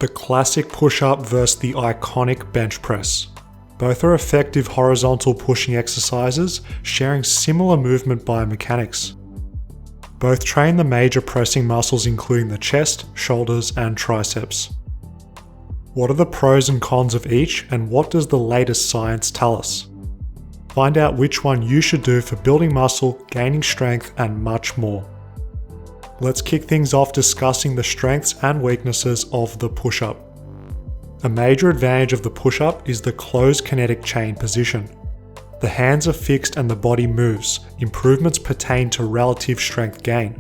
The classic push-up versus the iconic bench press. Both are effective horizontal pushing exercises, sharing similar movement biomechanics. Both train the major pressing muscles including the chest, shoulders, and triceps. What are the pros and cons of each, and what does the latest science tell us? Find out which one you should do for building muscle, gaining strength, and much more. Let's kick things off discussing the strengths and weaknesses of the push-up. A major advantage of the push-up is the closed kinetic chain position. The hands are fixed and the body moves. Improvements pertain to relative strength gain.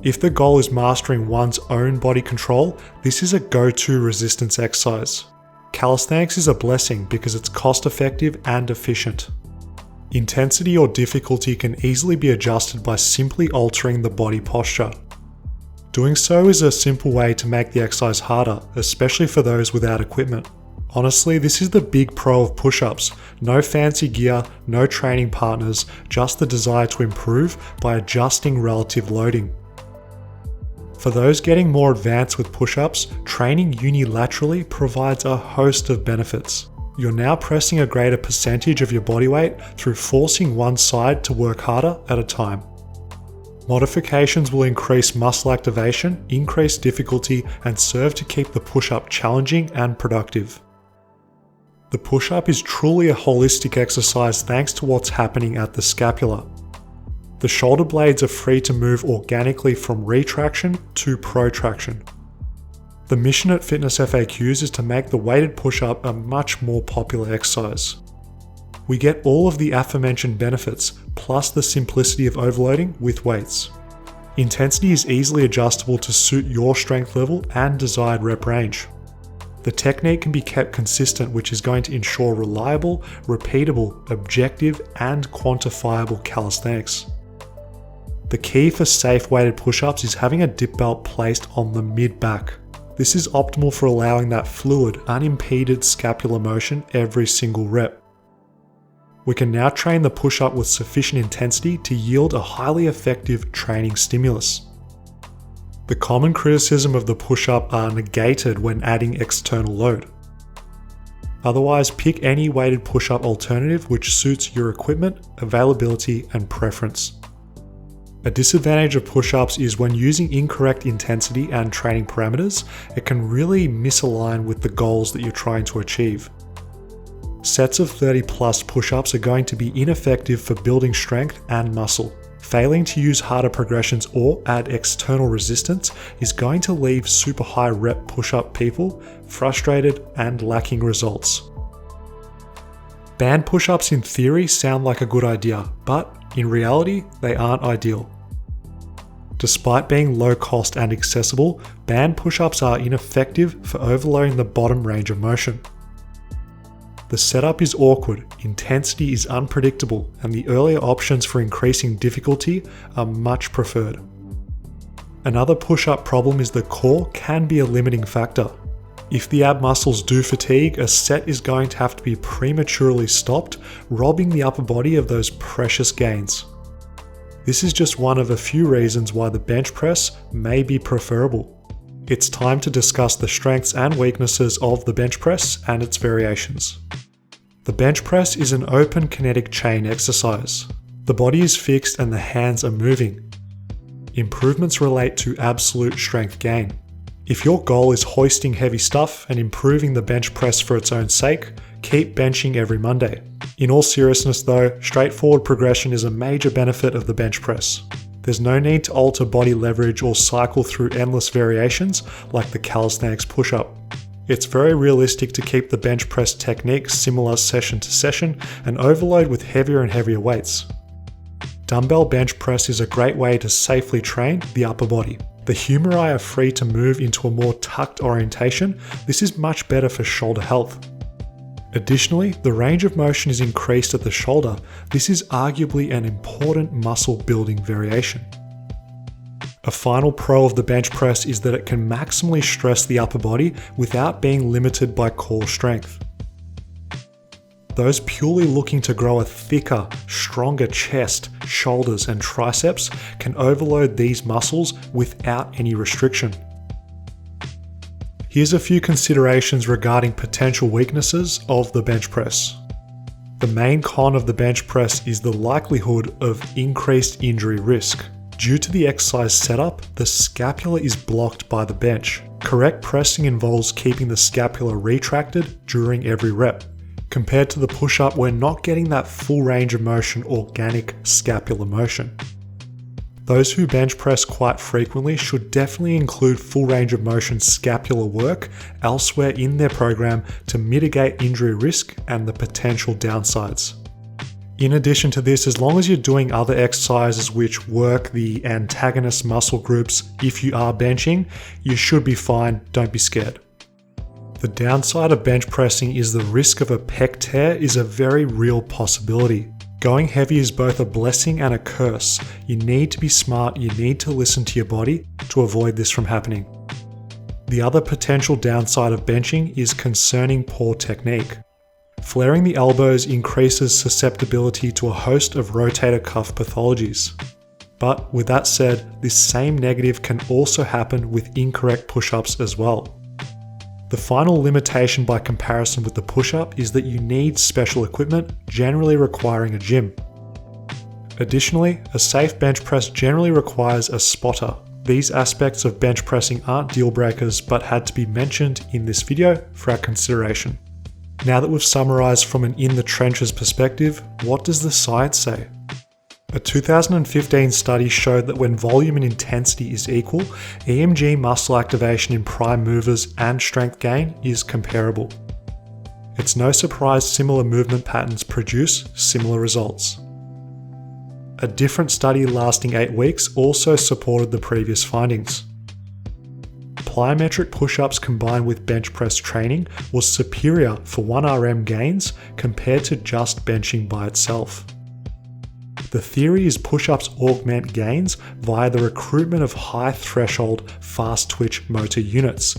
If the goal is mastering one's own body control, this is a go-to resistance exercise. Calisthenics is a blessing because it's cost-effective and efficient. Intensity or difficulty can easily be adjusted by simply altering the body posture. Doing so is a simple way to make the exercise harder, especially for those without equipment. Honestly, this is the big pro of push-ups. No fancy gear, no training partners, just the desire to improve by adjusting relative loading. For those getting more advanced with push-ups, training unilaterally provides a host of benefits. You're now pressing a greater percentage of your body weight through forcing one side to work harder at a time. Modifications will increase muscle activation, increase difficulty, and serve to keep the push-up challenging and productive. The push-up is truly a holistic exercise thanks to what's happening at the scapula. The shoulder blades are free to move organically from retraction to protraction. The mission at FitnessFAQs is to make the weighted push-up a much more popular exercise. We get all of the aforementioned benefits, plus the simplicity of overloading with weights. Intensity is easily adjustable to suit your strength level and desired rep range. The technique can be kept consistent, which is going to ensure reliable, repeatable, objective, and quantifiable calisthenics. The key for safe weighted push-ups is having a dip belt placed on the mid-back. This is optimal for allowing that fluid, unimpeded scapular motion every single rep. We can now train the push-up with sufficient intensity to yield a highly effective training stimulus. The common criticism of the push-up are negated when adding external load. Otherwise, pick any weighted push-up alternative which suits your equipment, availability, and preference. A disadvantage of push-ups is when using incorrect intensity and training parameters, it can really misalign with the goals that you're trying to achieve. Sets of 30 plus push-ups are going to be ineffective for building strength and muscle. Failing to use harder progressions or add external resistance is going to leave super high rep push-up people frustrated and lacking results. Band push-ups in theory sound like a good idea, but in reality, they aren't ideal. Despite being low cost and accessible, band push-ups are ineffective for overloading the bottom range of motion. The setup is awkward, intensity is unpredictable, and the earlier options for increasing difficulty are much preferred. Another push-up problem is the core can be a limiting factor. If the ab muscles do fatigue, a set is going to have to be prematurely stopped, robbing the upper body of those precious gains. This is just one of a few reasons why the bench press may be preferable. It's time to discuss the strengths and weaknesses of the bench press and its variations. The bench press is an open kinetic chain exercise. The body is fixed and the hands are moving. Improvements relate to absolute strength gain. If your goal is hoisting heavy stuff and improving the bench press for its own sake, keep benching every Monday. In all seriousness though, straightforward progression is a major benefit of the bench press. There's no need to alter body leverage or cycle through endless variations like the calisthenics push-up. It's very realistic to keep the bench press technique similar session to session and overload with heavier and heavier weights. Dumbbell bench press is a great way to safely train the upper body. The humeri are free to move into a more tucked orientation. This is much better for shoulder health. Additionally, the range of motion is increased at the shoulder. This is arguably an important muscle building variation. A final pro of the bench press is that it can maximally stress the upper body without being limited by core strength. Those purely looking to grow a thicker, stronger chest, shoulders, and triceps can overload these muscles without any restriction. Here's a few considerations regarding potential weaknesses of the bench press. The main con of the bench press is the likelihood of increased injury risk. Due to the exercise setup, the scapula is blocked by the bench. Correct pressing involves keeping the scapula retracted during every rep. Compared to the push-up, we're not getting that full range of motion, organic scapular motion. Those who bench press quite frequently should definitely include full range of motion scapular work elsewhere in their program to mitigate injury risk and the potential downsides. In addition to this, as long as you're doing other exercises which work the antagonist muscle groups, if you are benching, you should be fine, don't be scared. The downside of bench pressing is the risk of a pec tear is a very real possibility. Going heavy is both a blessing and a curse. You need to be smart, you need to listen to your body to avoid this from happening. The other potential downside of benching is concerning poor technique. Flaring the elbows increases susceptibility to a host of rotator cuff pathologies. But with that said, this same negative can also happen with incorrect push-ups as well. The final limitation by comparison with the push-up is that you need special equipment, generally requiring a gym. Additionally, a safe bench press generally requires a spotter. These aspects of bench pressing aren't deal breakers, but had to be mentioned in this video for our consideration. Now that we've summarized from an in the trenches perspective, what does the science say? A 2015 study showed that when volume and intensity is equal, EMG muscle activation in prime movers and strength gain is comparable. It's no surprise similar movement patterns produce similar results. A different study lasting 8 weeks also supported the previous findings. Plyometric push-ups combined with bench press training was superior for 1RM gains compared to just benching by itself. The theory is push-ups augment gains via the recruitment of high-threshold, fast-twitch motor units.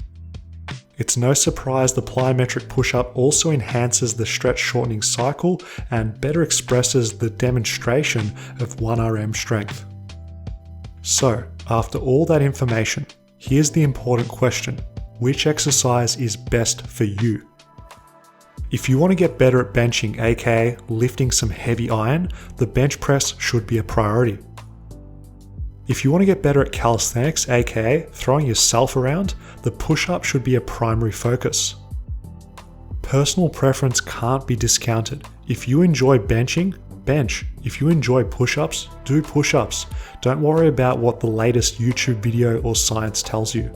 It's no surprise the plyometric push-up also enhances the stretch shortening cycle and better expresses the demonstration of 1RM strength. So, after all that information, here's the important question: which exercise is best for you? If you want to get better at benching, aka lifting some heavy iron, the bench press should be a priority. If you want to get better at calisthenics, aka throwing yourself around, the push-up should be a primary focus. Personal preference can't be discounted. If you enjoy benching, bench. If you enjoy push-ups, do push-ups. Don't worry about what the latest YouTube video or science tells you.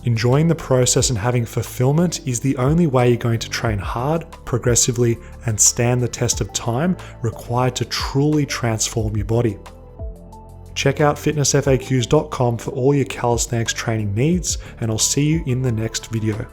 Enjoying the process and having fulfillment is the only way you're going to train hard, progressively, and stand the test of time required to truly transform your body. Check out FitnessFAQs.com for all your calisthenics training needs, and I'll see you in the next video.